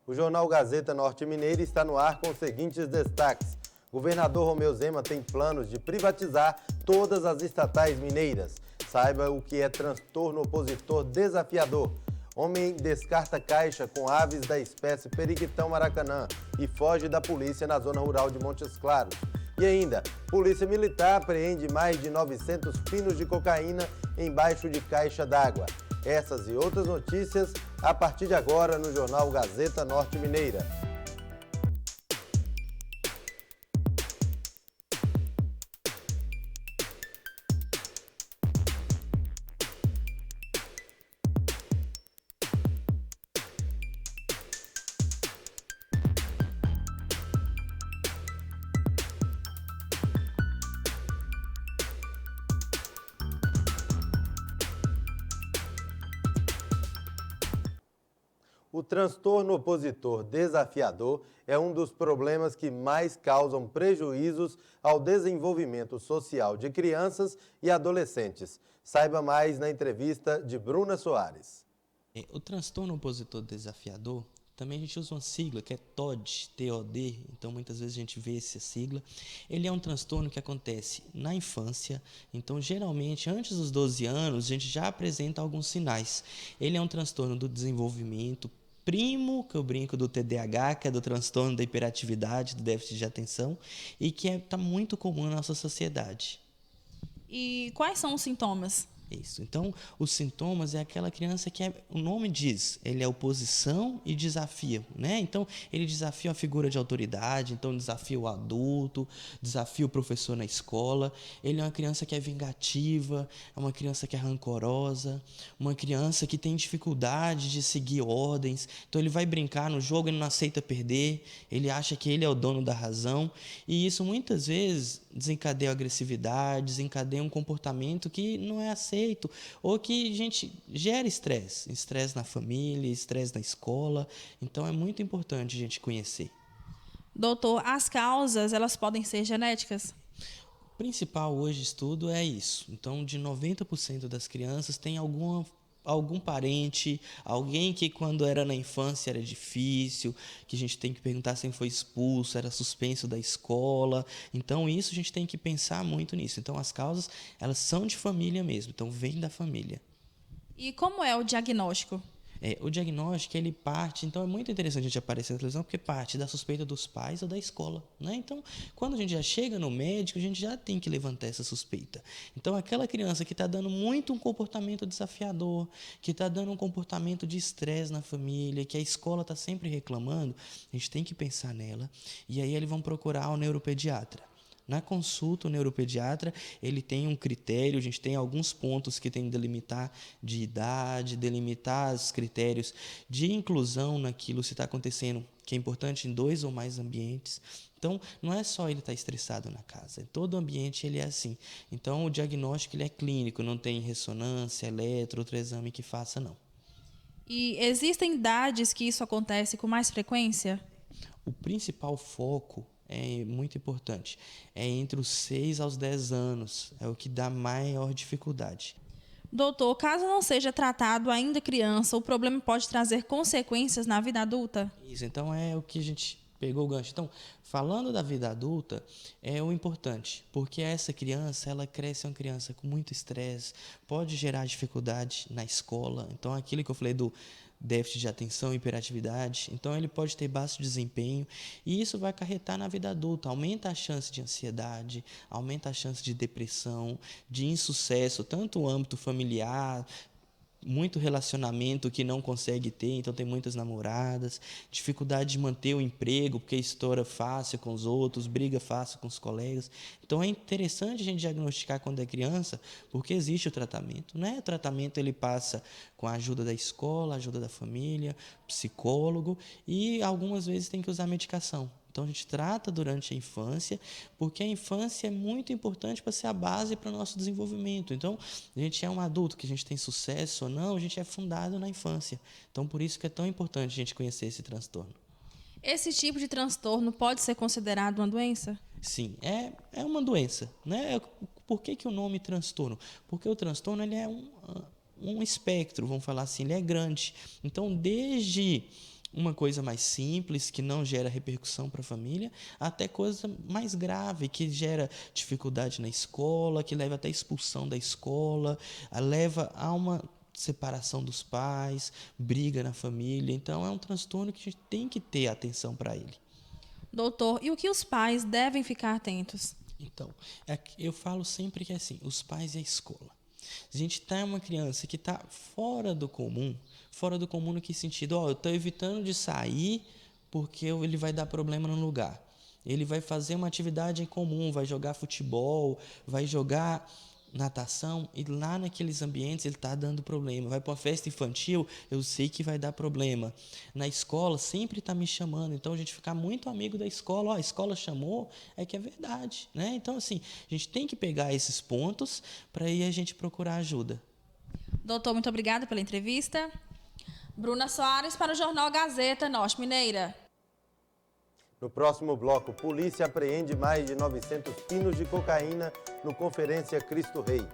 O jornal Gazeta Norte Mineira está no ar com os seguintes destaques. Governador Romeu Zema tem planos de privatizar todas as estatais mineiras. Saiba o que é transtorno opositor desafiador. Homem descarta caixa com aves da espécie periquitão maracanã e foge da polícia na zona rural de Montes Claros. E ainda, Polícia Militar apreende mais de 900 pinos de cocaína embaixo de caixa d'água. Essas e outras notícias a partir de agora no jornal Gazeta Norte Mineira. O transtorno opositor desafiador é um dos problemas que mais causam prejuízos ao desenvolvimento social de crianças e adolescentes. Saiba mais na entrevista de Bruna Soares. O transtorno opositor desafiador, também a gente usa uma sigla que é TOD, T-O-D, então muitas vezes a gente vê essa sigla. Ele é um transtorno que acontece na infância, então geralmente antes dos 12 anos a gente já apresenta alguns sinais. Ele é um transtorno do desenvolvimento primo, que eu brinco, do TDAH, que é do transtorno da hiperatividade, do déficit de atenção, e que está muito comum na nossa sociedade. E quais são os sintomas? Isso. Então, os sintomas é aquela criança que o nome diz, ele é oposição e desafia, né? Então, ele desafia a figura de autoridade, então desafia o adulto, desafia o professor na escola. Ele é uma criança que é vingativa, é uma criança que é rancorosa, uma criança que tem dificuldade de seguir ordens. Então, ele vai brincar no jogo, ele não aceita perder, ele acha que ele é o dono da razão. E isso, muitas vezes, desencadeia agressividade, desencadeia um comportamento que não é aceito, ou que a gente gera estresse na família, estresse na escola. Então é muito importante a gente conhecer. Doutor, as causas, elas podem ser genéticas? O principal hoje estudo é isso. Então, de 90% das crianças tem algum parente, alguém que quando era na infância era difícil, que a gente tem que perguntar se foi expulso, era suspenso da escola. Então isso a gente tem que pensar muito nisso. Então as causas, elas são de família mesmo, então vem da família. E como é o diagnóstico? O diagnóstico, ele parte, então é muito interessante a gente aparecer na televisão, porque parte da suspeita dos pais ou da escola, né? Então, quando a gente já chega no médico, a gente já tem que levantar essa suspeita. Então, aquela criança que está dando muito um comportamento desafiador, que está dando um comportamento de estresse na família, que a escola está sempre reclamando, a gente tem que pensar nela, e aí eles vão procurar o neuropediatra. Na consulta, o neuropediatra, ele tem um critério, a gente tem alguns pontos que tem que delimitar de idade, delimitar os critérios de inclusão naquilo, se está acontecendo, que é importante em 2 ou mais ambientes. Então, não é só ele estar estressado na casa, todo ambiente ele é assim. Então, o diagnóstico ele é clínico, não tem ressonância, eletro, outro exame que faça, não. E existem idades que isso acontece com mais frequência? O principal foco é muito importante. É entre os 6 aos 10 anos. É o que dá maior dificuldade. Doutor, caso não seja tratado ainda criança, o problema pode trazer consequências na vida adulta? Isso, então é o que a gente pegou o gancho. Então, falando da vida adulta, é o importante, porque essa criança, ela cresce uma criança com muito estresse, pode gerar dificuldade na escola. Então, aquilo que eu falei do déficit de atenção e hiperatividade, então ele pode ter baixo desempenho e isso vai acarretar na vida adulta, aumenta a chance de ansiedade, aumenta a chance de depressão, de insucesso, tanto no âmbito familiar, muito relacionamento que não consegue ter, então tem muitas namoradas, dificuldade de manter o emprego, porque estoura fácil com os outros, briga fácil com os colegas. Então é interessante a gente diagnosticar quando é criança, porque existe o tratamento, né? O tratamento ele passa com a ajuda da escola, a ajuda da família, psicólogo e algumas vezes tem que usar medicação. Então a gente trata durante a infância, porque a infância é muito importante para ser a base para o nosso desenvolvimento. Então, a gente é um adulto, que a gente tem sucesso ou não, a gente é fundado na infância. Então, por isso que é tão importante a gente conhecer esse transtorno. Esse tipo de transtorno pode ser considerado uma doença? Sim, é uma doença, né? Por que o nome transtorno? Porque o transtorno ele é um espectro, vamos falar assim, ele é grande. Então, desde uma coisa mais simples, que não gera repercussão para a família, até coisa mais grave, que gera dificuldade na escola, que leva até expulsão da escola, leva a uma separação dos pais, briga na família. Então, é um transtorno que a gente tem que ter atenção para ele. Doutor, e o que os pais devem ficar atentos? Então, eu falo sempre que é assim, os pais e a escola. Se a gente tem uma criança que está fora do comum no que sentido? Eu estou evitando de sair porque ele vai dar problema no lugar. Ele vai fazer uma atividade em comum, vai jogar futebol, vai jogar natação, e lá naqueles ambientes ele está dando problema. Vai para uma festa infantil, eu sei que vai dar problema. Na escola sempre está me chamando, então a gente ficar muito amigo da escola. A escola chamou, é que é verdade, né? Então, assim, a gente tem que pegar esses pontos para aí a gente procurar ajuda. Doutor, muito obrigada pela entrevista. Bruna Soares para o Jornal Gazeta Norte Mineira. No próximo bloco, polícia apreende mais de 900 quilos de cocaína no Conferência Cristo Rei.